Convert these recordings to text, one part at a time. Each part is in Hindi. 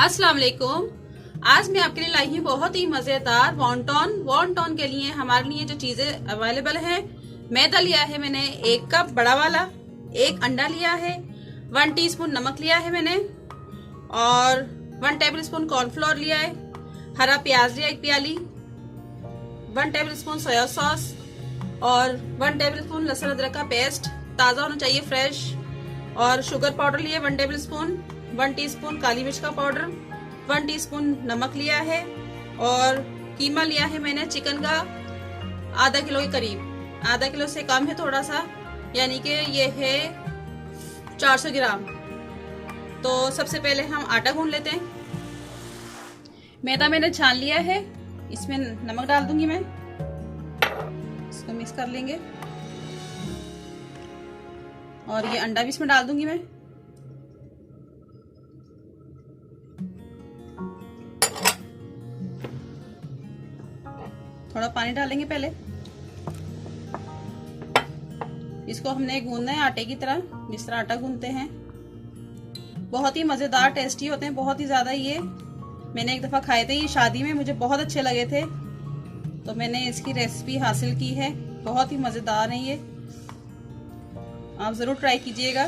अस्सलाम वालेकुम। आज मैं आपके लिए लाई हूँ बहुत ही मजेदार वॉन्टॉन। वॉन्टॉन के लिए हमारे लिए जो चीजें अवेलेबल है, मैदा लिया है मैंने 1 कप बड़ा वाला, 1 अंडा लिया है, 1 टीस्पून नमक लिया है मैंने, और 1 टेबलस्पून कॉर्नफ्लोर लिया है, हरा प्याज लिया 1 प्याली, 1 टेबलस्पून सोया सॉस और 1 टेबलस्पून लहसुन अदरक का पेस्ट, ताजा होना चाहिए फ्रेश, और शुगर पाउडर लिया 1 टेबलस्पून, 1 टीस्पून काली मिर्च का पाउडर, 1 टीस्पून नमक लिया है, और कीमा लिया है मैंने चिकन का आधा किलो के करीब, आधा किलो से कम है थोड़ा सा, यानी कि ये है 400 ग्राम। तो सबसे पहले हम आटा गूंद लेते हैं। मैदा मैंने छान लिया है, इसमें नमक डाल दूंगी मैं, इसको मिक्स कर लेंगे, और ये अंडा भी इसमें डाल दूंगी मैं। थोड़ा पानी डालेंगे पहले, इसको हमने गूंदना है आटे की तरह, जिस तरह आटा गूंदते हैं। बहुत ही मजेदार टेस्टी होते हैं, बहुत ही ज्यादा। ये मैंने एक दफा खाए थे, ये शादी में मुझे बहुत अच्छे लगे थे, तो मैंने इसकी रेसिपी हासिल की है। बहुत ही मजेदार है ये, आप जरूर ट्राई कीजिएगा।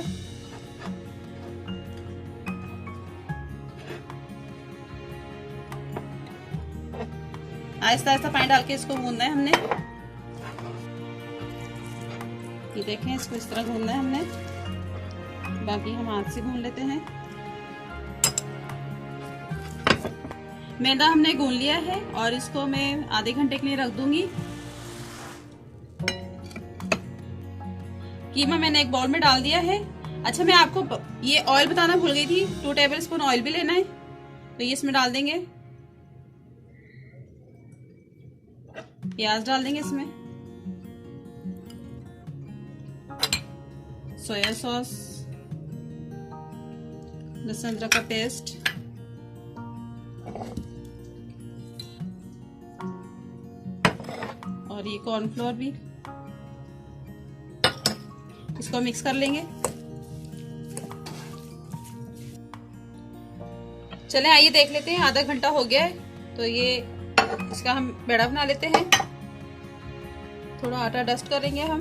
आहिस्ता आहिस्ता पानी डाल के इसको गूंदना है हमने। ये देखें, इसको इस तरह गूंदना है हमने, बाकी हम हाथ से गूंद लेते हैं। मैदा हमने गूंद लिया है और इसको मैं आधे घंटे के लिए रख दूंगी। कीमा मैंने एक बाउल में डाल दिया है। अच्छा, मैं आपको ये ऑयल बताना भूल गई थी, 2 टेबलस्पून ऑयल भी लेना है, तो ये इसमें डाल देंगे। प्याज डाल देंगे इसमें, सोया सॉस, लहसुन अदरक का पेस्ट, और ये कॉर्नफ्लोर भी, इसको मिक्स कर लेंगे। चलें आइए देख लेते हैं, आधा घंटा हो गया है, तो ये इसका हम पेड़ा बना लेते हैं। थोड़ा आटा डस्ट करेंगे हम।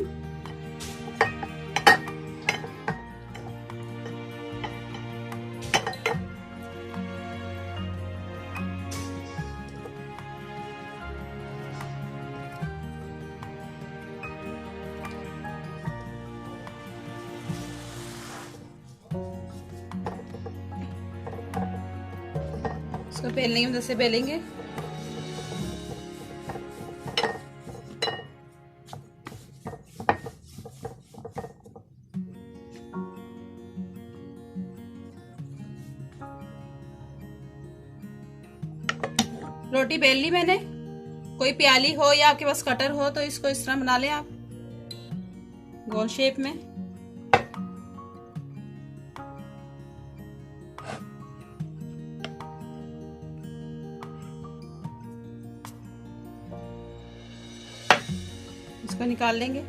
इसको बेलने की मदद से बेलेंगे। रोटी बेल ली मैंने। कोई प्याली हो या आपके पास कटर हो तो इसको इस तरह बना लें आप, गोल शेप में। इसको निकाल लेंगे।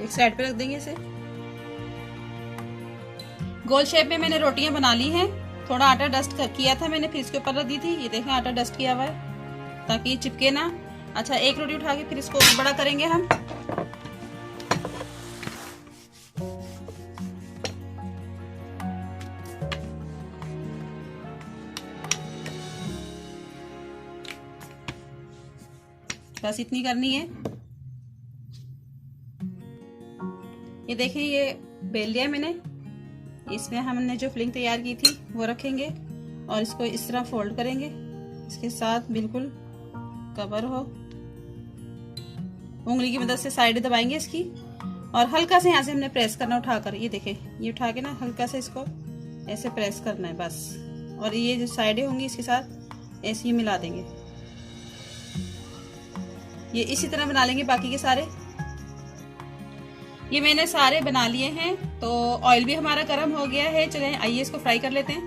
एक साइड पे रख देंगे इसे। गोल शेप में मैंने रोटियां बना ली हैं। थोड़ा आटा डस्ट किया था मैंने, फिर इसके ऊपर रख दी थी। ये देखें, आटा डस्ट किया हुआ है ताकि चिपके ना। अच्छा, एक रोटी उठा के फिर इसको बड़ा करेंगे हम। बस इतनी करनी है। ये देखिए, ये बेल लिया मैंने। इसमें हमने जो फिलिंग तैयार की थी वो रखेंगे और इसको इस तरह फोल्ड करेंगे, इसके साथ बिल्कुल कवर हो। उंगली की मदद से साइड दबाएंगे इसकी, और हल्का से यहाँ से हमने प्रेस करना उठाकर। ये देखें, ये उठा के ना हल्का से इसको ऐसे प्रेस करना है बस, और ये जो साइडें होंगी इसके साथ ऐसे ही मिला देंगे। ये इसी तरह बना लेंगे बाकी के सारे। ये मैंने सारे बना लिए हैं। तो ऑयल भी हमारा गर्म हो गया है, चलें आइए इसको फ्राई कर लेते हैं।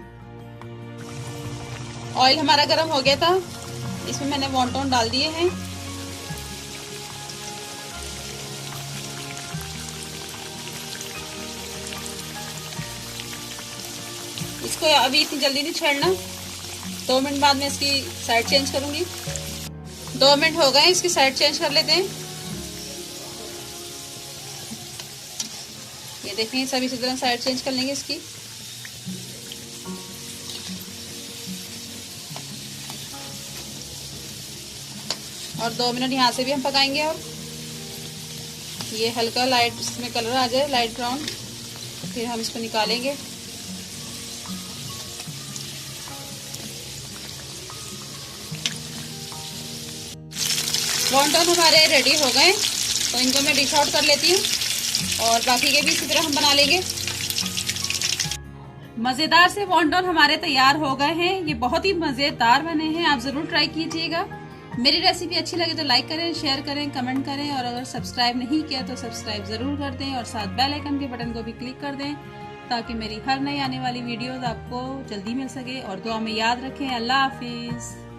ऑयल हमारा गर्म हो गया था, इसमें मैंने वॉन्टॉन डाल दिए हैं। इसको अभी इतनी जल्दी नहीं छेड़ना, 2 मिनट बाद में इसकी साइड चेंज करूंगी। 2 मिनट हो गए, इसकी साइड चेंज कर लेते हैं। ये देखें, सभी इसी तरह साइड चेंज कर लेंगे इसकी। और 2 मिनट यहाँ से भी हम पकाएंगे। और ये हल्का लाइट इसमें कलर आ जाए, लाइट ब्राउन, फिर हम इसको निकालेंगे। वॉन्टॉन हमारे रेडी हो गए, तो इनको मैं डिश आउट कर लेती हूँ और बाकी के भी इसी तरह हम बना लेंगे। मज़ेदार से वॉन्टॉन हमारे तैयार हो गए हैं। ये बहुत ही मज़ेदार बने हैं, आप ज़रूर ट्राई कीजिएगा। मेरी रेसिपी अच्छी लगे तो लाइक करें, शेयर करें, कमेंट करें, और अगर सब्सक्राइब नहीं किया तो सब्सक्राइब ज़रूर कर दें और साथ बेल आइकन के बटन को भी क्लिक कर दें, ताकि मेरी हर नई आने वाली वीडियोस आपको जल्दी मिल सके। और दुआ में याद रखें। अल्लाह हाफिज़।